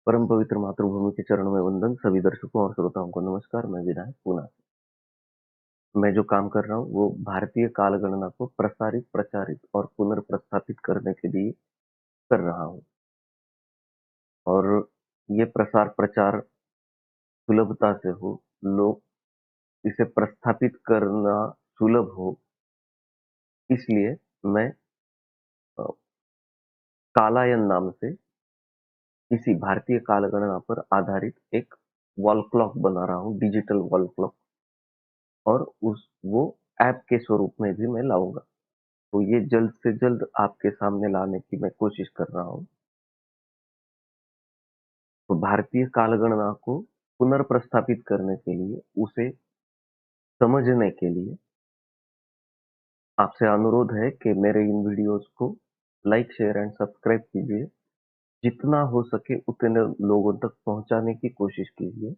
परम पवित्र मातृभूमि के चरणों में वंदन। सभी दर्शकों और श्रोताओं को नमस्कार। मैं विनायक पूना से। मैं जो काम कर रहा हूँ वो भारतीय कालगणना को प्रसारित, प्रचारित और पुनर्प्रस्थापित करने के लिए कर रहा हूँ। और ये प्रसार प्रचार सुलभता से हो, लोग इसे प्रस्थापित करना सुलभ हो, इसलिए मैं अ, कालायन नाम से किसी भारतीय कालगणना पर आधारित एक वॉल क्लॉक बना रहा हूँ, डिजिटल वॉल क्लॉक। और उस वो ऐप के स्वरूप में भी मैं लाऊंगा। तो ये जल्द से जल्द आपके सामने लाने की मैं कोशिश कर रहा हूँ। तो भारतीय कालगणना को पुनर्प्रस्थापित करने के लिए, उसे समझने के लिए आपसे अनुरोध है कि मेरे इन वीडियोस को लाइक, शेयर एंड सब्सक्राइब कीजिए। जितना हो सके उतने लोगों तक पहुंचाने की कोशिश कीजिए।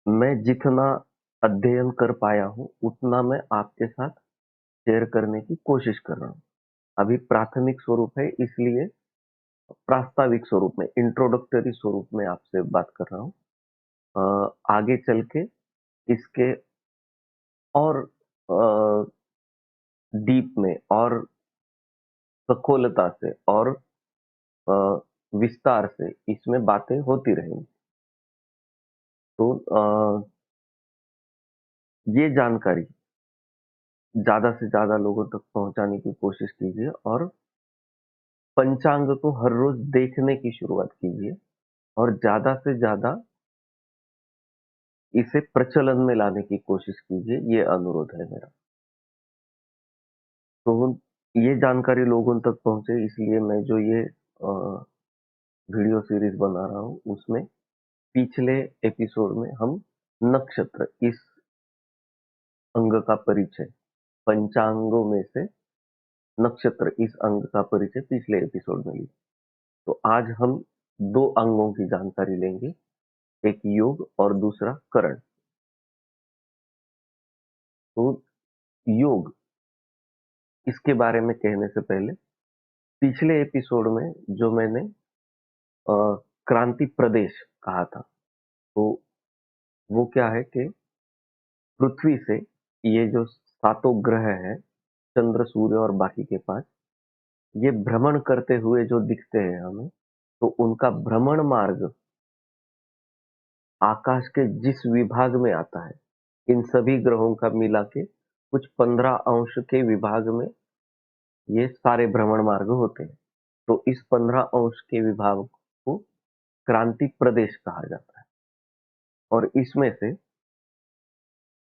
मैं जितना अध्ययन कर पाया हूँ उतना मैं आपके साथ शेयर करने की कोशिश कर रहा हूँ। अभी प्राथमिक स्वरूप है, इसलिए प्रास्ताविक स्वरूप में, इंट्रोडक्टरी स्वरूप में आपसे बात कर रहा हूँ। आगे चल के इसके और डीप में और सखोलता से और अ, विस्तार से इसमें बातें होती रहेंगी। तो ये जानकारी ज्यादा से ज्यादा लोगों तक पहुंचाने की कोशिश कीजिए और पंचांग को हर रोज देखने की शुरुआत कीजिए और ज्यादा से ज्यादा इसे प्रचलन में लाने की कोशिश कीजिए। ये अनुरोध है मेरा। तो ये जानकारी लोगों तक पहुंचे, इसलिए मैं जो ये वीडियो सीरीज बना रहा हूँ उसमें पिछले एपिसोड में हम नक्षत्र, इस अंग का परिचय, पंचांगों में से नक्षत्र इस अंग का परिचय पिछले एपिसोड में लिया। तो आज हम दो अंगों की जानकारी लेंगे, एक योग और दूसरा करण। तो योग, इसके बारे में कहने से पहले पिछले एपिसोड में जो मैंने अ, क्रांति प्रदेश कहा था, तो वो क्या है कि पृथ्वी से ये जो सातों ग्रह हैं, चंद्र, सूर्य और बाकी के पांच, ये भ्रमण करते हुए जो दिखते हैं हमें, तो उनका भ्रमण मार्ग आकाश के जिस विभाग में आता है, इन सभी ग्रहों का मिला के कुछ 15 अंश के विभाग में ये सारे भ्रमण मार्ग होते हैं। तो इस 15 अंश के विभाग को क्रांति प्रदेश कहा जाता है। और इसमें से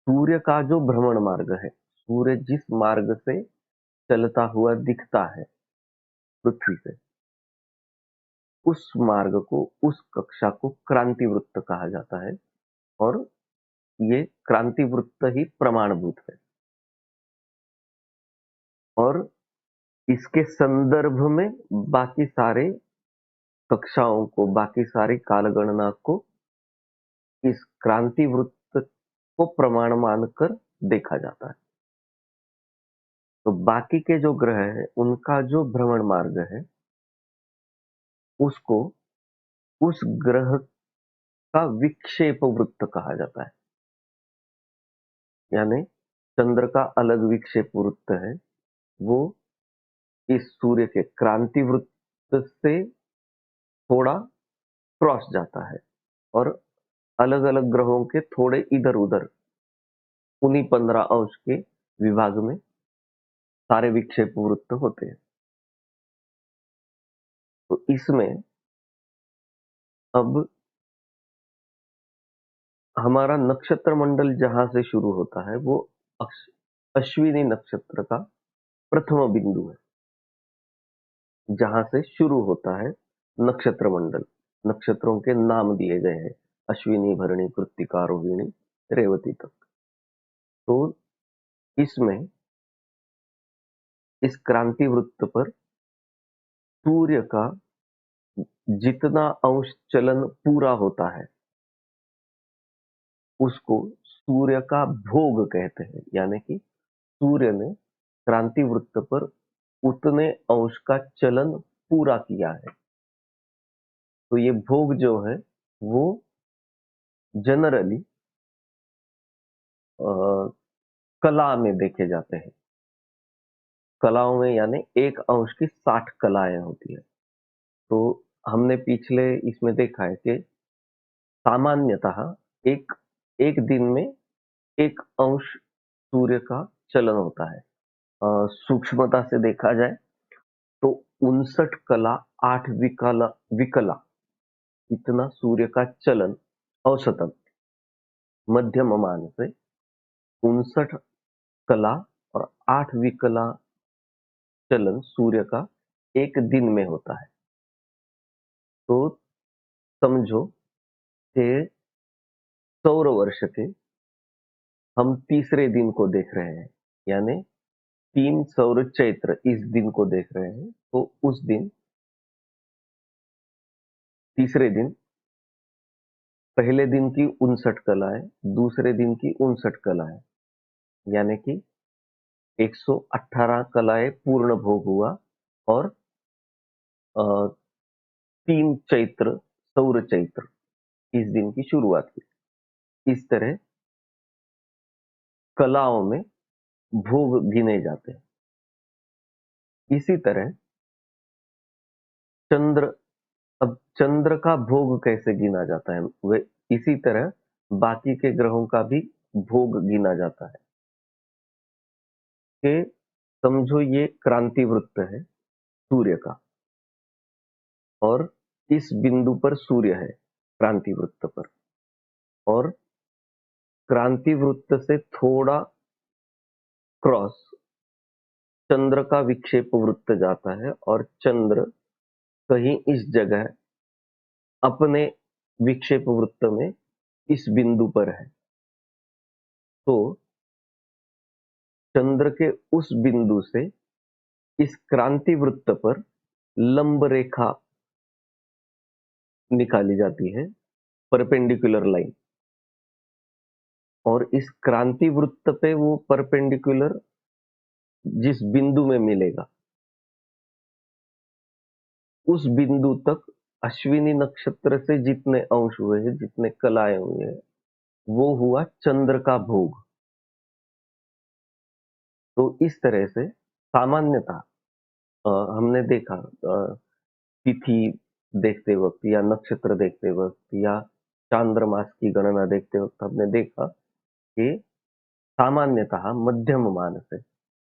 सूर्य का जो भ्रमण मार्ग है, सूर्य जिस मार्ग से चलता हुआ दिखता है पृथ्वी से, उस मार्ग को, उस कक्षा को क्रांति वृत्त कहा जाता है। और ये क्रांति वृत्त ही प्रमाणभूत है। और इसके संदर्भ में बाकी सारे कक्षाओं को, बाकी सारी कालगणना को इस क्रांति वृत्त को प्रमाण मानकर देखा जाता है। तो बाकी के जो ग्रह हैं उनका जो भ्रमण मार्ग है, उसको उस ग्रह का विक्षेप वृत्त कहा जाता है। यानी चंद्र का अलग विक्षेप वृत्त है, वो इस सूर्य के क्रांति वृत्त से थोड़ा क्रॉस जाता है। और अलग अलग ग्रहों के थोड़े इधर उधर उन्हीं 15 अंश के विभाग में सारे विक्षेप वृत्त होते हैं। तो इसमें अब हमारा नक्षत्र मंडल जहां से शुरू होता है वो अश्विनी नक्षत्र का प्रथम बिंदु है, जहां से शुरू होता है नक्षत्र मंडल। नक्षत्रों के नाम दिए गए हैं, अश्विनी, भरणी, कृत्तिका, रोहिणी, रेवती तक। तो इसमें, इस क्रांति वृत्त पर सूर्य का जितना अंश चलन पूरा होता है उसको सूर्य का भोग कहते हैं। यानी कि सूर्य ने क्रांति वृत्त पर उतने अंश का चलन पूरा किया है। तो ये भोग जो है वो जनरली कला में देखे जाते हैं। कलाओं में यानी एक अंश की 60 कलाएं होती है। तो हमने पिछले इसमें देखा है कि सामान्यतः एक एक दिन में एक अंश सूर्य का चलन होता है। सूक्ष्मता से देखा जाए तो 59 कला 8 विकला इतना सूर्य का चलन औसतन मध्यम मान से 59 कला और 8 विकला चलन सूर्य का एक दिन में होता है। तो समझो कि सौर वर्ष के हम तीसरे दिन को देख रहे हैं, यानी 3 सौर चैत्र इस दिन को देख रहे हैं। तो उस दिन तीसरे दिन पहले दिन की 59 कलाएं, दूसरे दिन की 59 कलाएं, यानी कि 118 कलाएं पूर्ण भोग हुआ और 3 चैत्र सौर चैत्र इस दिन की शुरुआत हुई। इस तरह कलाओं में भोग गिने जाते हैं। इसी तरह चंद्र अब चंद्र का भोग कैसे गिना जाता है? वे इसी तरह बाकी के ग्रहों का भी भोग गिना जाता है कि समझो ये क्रांति वृत्त है सूर्य का और इस बिंदु पर सूर्य है क्रांति वृत्त पर, और क्रांति वृत्त से थोड़ा क्रॉस चंद्र का विक्षेप वृत्त जाता है और चंद्र कहीं इस जगह अपने विक्षेप वृत्त में इस बिंदु पर है। तो चंद्र के उस बिंदु से इस क्रांति वृत्त पर लंब रेखा निकाली जाती है, परपेंडिकुलर लाइन, और इस क्रांति वृत्त पे वो परपेंडिकुलर जिस बिंदु में मिलेगा उस बिंदु तक अश्विनी नक्षत्र से जितने अंश हुए हैं, जितने कलाएं हुए हैं, वो हुआ चंद्र का भोग। तो इस तरह से सामान्यतः हमने देखा तिथि देखते वक्त या नक्षत्र देखते वक्त या चांद्रमास की गणना देखते वक्त हमने देखा कि सामान्यतः मध्यम मान से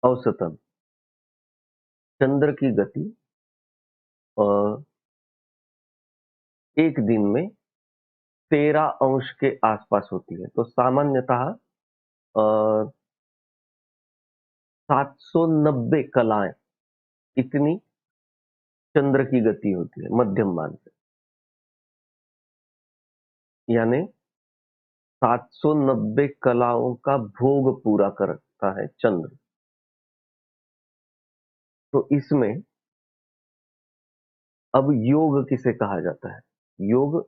औसतन चंद्र की गति अ, एक दिन में 13 अंश के आसपास होती है। तो सामान्यतः 790 कलाएं इतनी चंद्र की गति होती है मध्यम मान से, यानी 790 कलाओं का भोग पूरा करता है चंद्र। तो इसमें अब योग किसे कहा जाता है? योग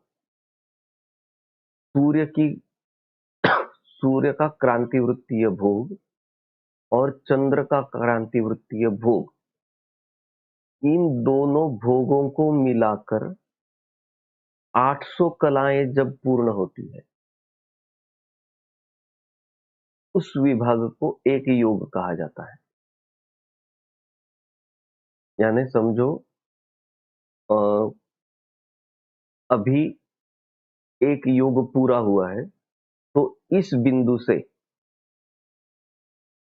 सूर्य की सूर्य का क्रांतिवृत्तीय भोग और चंद्र का क्रांतिवृत्तीय भोग, इन दोनों भोगों को मिलाकर 800 कलाएं जब पूर्ण होती है, उस विभाग को एक योग कहा जाता है। यानी समझो अ, अभी एक योग पूरा हुआ है, तो इस बिंदु से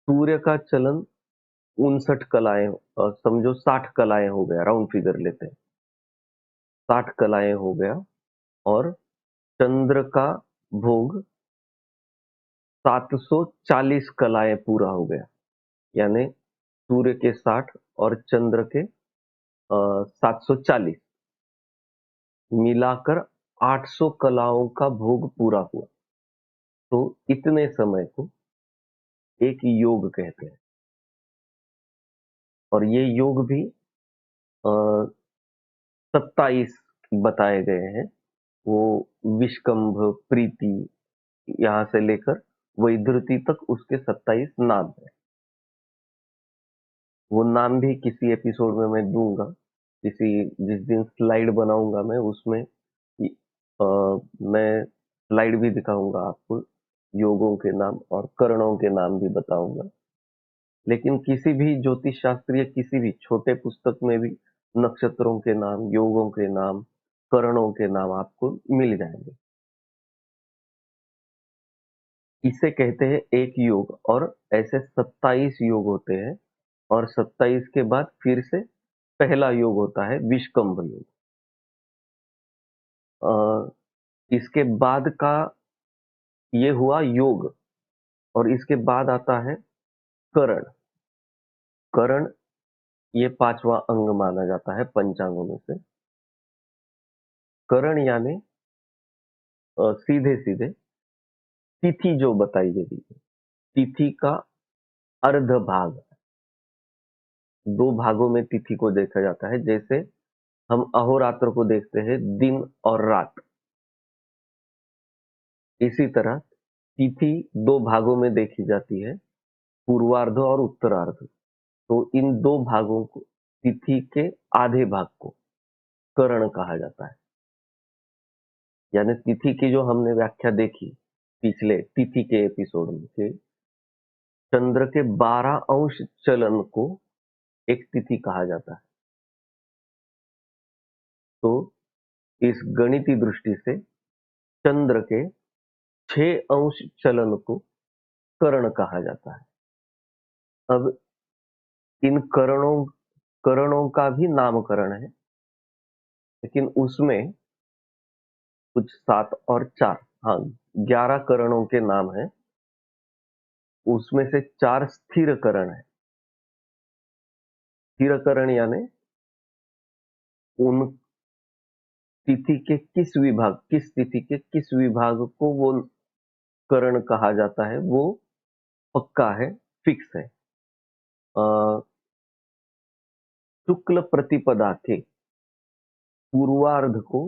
सूर्य का चलन 59 कलाएं, समझो 60 कलाएं हो गया, राउंड फिगर लेते हैं, 60 कलाएं हो गया, और चंद्र का भोग 740 कलाएं पूरा हो गया, यानी सूर्य के 60 और चंद्र के 740 मिलाकर 800 कलाओं का भोग पूरा हुआ। तो इतने समय को एक योग कहते हैं, और ये योग भी 27 बताए गए हैं। वो विष्कंभ, प्रीति, यहाँ से लेकर वैधृति तक उसके 27 नाम है। वो नाम भी किसी एपिसोड में मैं दूंगा। जिस दिन स्लाइड बनाऊंगा मैं उसमें अ, मैं स्लाइड भी दिखाऊंगा आपको, योगों के नाम और करणों के नाम भी बताऊंगा। लेकिन किसी भी ज्योतिष शास्त्रीय किसी भी छोटे पुस्तक में भी नक्षत्रों के नाम, योगों के नाम, करणों के नाम आपको मिल जाएंगे। इसे कहते हैं एक योग, और ऐसे 27 योग होते हैं, और 27 के बाद फिर से पहला योग होता है विषकंभ योग। इसके बाद का ये हुआ योग, और इसके बाद आता है करण। करण ये पांचवा अंग माना जाता है पंचांगों में से। करण यानी सीधे सीधे तिथि जो बताई गई है, तिथि का अर्ध भाग। दो भागों में तिथि को देखा जाता है, जैसे हम अहोरात्र को देखते हैं दिन और रात, इसी तरह तिथि दो भागों में देखी जाती है, पूर्वार्ध और उत्तरार्ध। तो इन दो भागों को, तिथि के आधे भाग को करण कहा जाता है। यानी तिथि की जो हमने व्याख्या देखी पिछले तिथि के एपिसोड में, कि चंद्र के 12 अंश चलन को एक तिथि कहा जाता है। तो इस गणितीय दृष्टि से चंद्र के 6 अंश चलन को करण कहा जाता है। अब इन करणों का भी नामकरण है, लेकिन उसमें कुछ 7 और 4, हाँ 11 करणों के नाम है। उसमें से 4 स्थिर करण है। स्थिर करण यानी उन तिथि के किस तिथि के किस विभाग को वो करण कहा जाता है, वो पक्का है, फिक्स है। शुक्ल प्रतिपदा के पूर्वार्ध को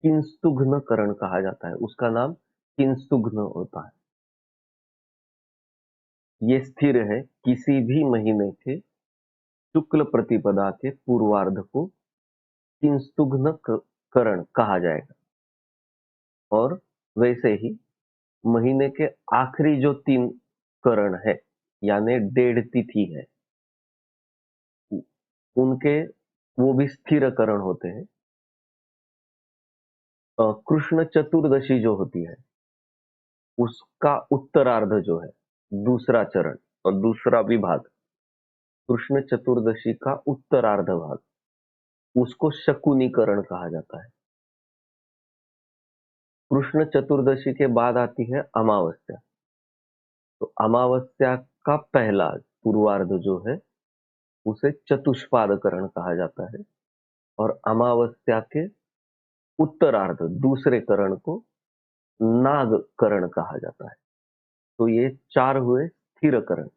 किंस्तुघ्न करण कहा जाता है, उसका नाम किंस्तुघ्न होता है। ये स्थिर है, किसी भी महीने के शुक्ल प्रतिपदा के पूर्वार्ध को किंस्तुघ्न करण कहा जाएगा। और वैसे ही महीने के आखिरी जो 3 करण है, यानी डेढ़ तिथि है, उनके वो भी स्थिर करण होते हैं। कृष्ण चतुर्दशी जो होती है, उसका उत्तरार्ध जो है, दूसरा चरण और दूसरा विभाग, कृष्ण चतुर्दशी का उत्तरार्ध भाग, उसको शकुनीकरण कहा जाता है। कृष्ण चतुर्दशी के बाद आती है अमावस्या। तो अमावस्या का पहला पूर्वार्ध जो है, उसे चतुष्पादकरण कहा जाता है, और अमावस्या के उत्तरार्ध दूसरे करण को नागकरण कहा जाता है। तो ये 4 हुए स्थिर करण।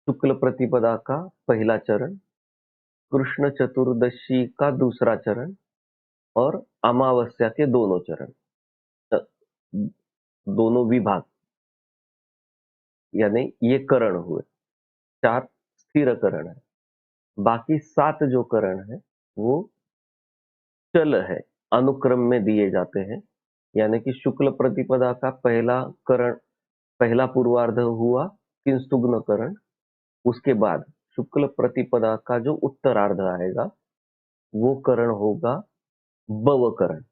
शुक्ल प्रतिपदा का पहला चरण, कृष्ण चतुर्दशी का दूसरा चरण, और अमावस्या के दोनों चरण, अ, दोनों विभाग, यानी ये करण हुए। 4 स्थिर करण है। बाकी 7 जो करण है वो चल है, अनुक्रम में दिए जाते हैं। यानी कि शुक्ल प्रतिपदा का पहला करण, पहला पूर्वार्ध हुआ किंस्तुघ्न करण। उसके बाद शुक्ल प्रतिपदा का जो उत्तरार्ध आएगा, वो करण होगा बव करण।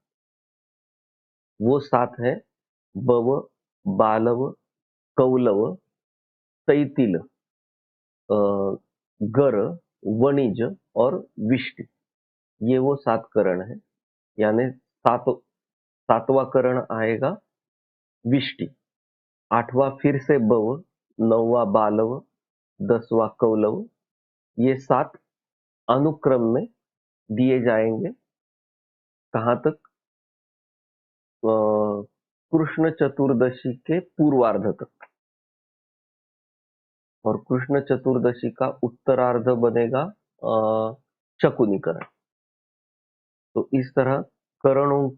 वो 7 है: बव, बालव, कौलव, तैतिल, गर, वणिज और विष्टि। ये वो 7 करण है। यानी 7वां करण आएगा विष्टि, 8वां फिर से बव, 9वां बालव, 10वां कौलव। ये 7 अनुक्रम में दिए जाएंगे। कहाँ तक? कृष्ण चतुर्दशी के पूर्वार्ध तक। और कृष्ण चतुर्दशी का उत्तरार्ध बनेगा शकुनीकरण। तो इस तरह करणों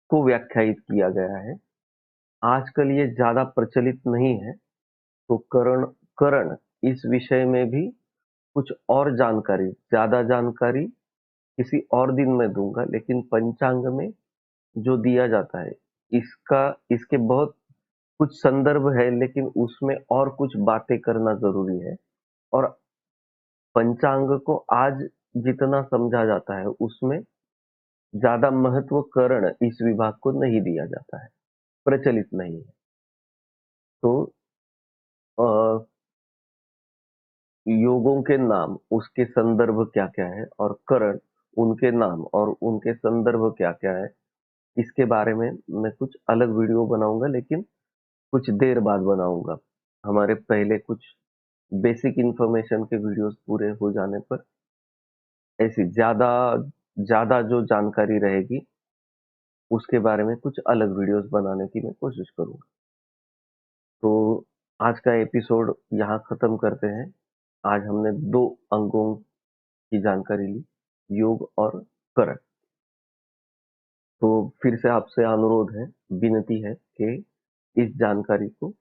को व्याख्यायित किया गया है। आजकल ये ज्यादा प्रचलित नहीं है, तो करण करण इस विषय में भी कुछ और जानकारी, ज़्यादा जानकारी किसी और दिन मैं दूँगा, लेकिन पंचांग में जो दिया जाता है, इसका इसके बहुत कुछ संदर्भ है, लेकिन उसमें और कुछ बातें करना ज़रूरी है और पंचांग को आज जितना समझा जाता है, उसमें ज़्यादा महत्व करण इस विभाग को नहीं दिया जाता है, प्रचलित नहीं है। तो अ, योगों के नाम, उसके संदर्भ क्या-क्या है और करण, उनके नाम और उनके संदर्भ क्या-क्या है, इसके बारे में मैं कुछ अलग वीडियो बनाऊँगा, लेकिन कुछ देर बाद बनाऊँगा। हमारे पहले कुछ बेसिक इन्फॉर्मेशन के वीडियोज़ पूरे हो जाने पर ऐसी ज़्यादा ज़्यादा जो जानकारी रहेगी, उसके बारे में कुछ अलग वीडियोज़ बनाने की मैं कोशिश करूँगा। तो आज का एपिसोड यहाँ खत्म करते हैं। आज हमने 2 अंगों की जानकारी ली, योग और करण। तो फिर से आपसे अनुरोध है, विनती है कि इस जानकारी को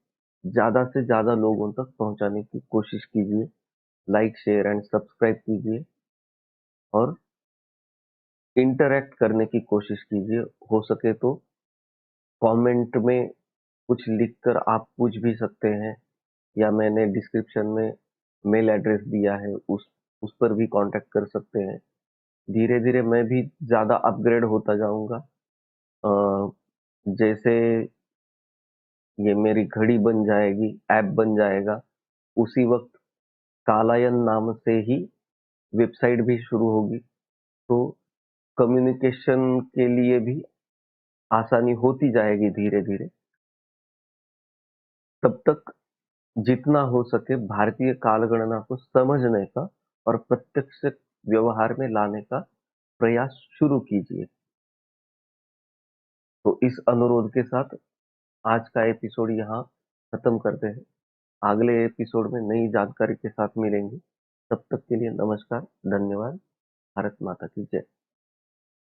ज़्यादा से ज़्यादा लोगों तक पहुँचाने की कोशिश कीजिए। लाइक, शेयर एंड सब्सक्राइब कीजिए और इंटरैक्ट करने की कोशिश कीजिए। हो सके तो कमेंट में कुछ लिखकर आप पूछ भी सकते हैं या मैंने डिस्क्रिप्शन में मेल एड्रेस दिया है, उस पर भी कॉन्टैक्ट कर सकते हैं। धीरे-धीरे मैं भी ज़्यादा अपग्रेड होता जाऊँगा। अ, जैसे ये मेरी घड़ी बन जाएगी, ऐप बन जाएगा, उसी वक़्त कालायन नाम से ही वेबसाइट भी शुरू होगी। तो कम्युनिकेशन के लिए भी आसानी होती जाएगी धीरे-धीरे। तब तक जितना हो सके भारतीय कालगणना को समझने का और प्रत्यक्ष व्यवहार में लाने का प्रयास शुरू कीजिए। तो इस अनुरोध के साथ आज का एपिसोड यहाँ खत्म करते हैं। अगले एपिसोड में नई जानकारी के साथ मिलेंगे। तब तक के लिए नमस्कार, धन्यवाद, भारत माता की जय।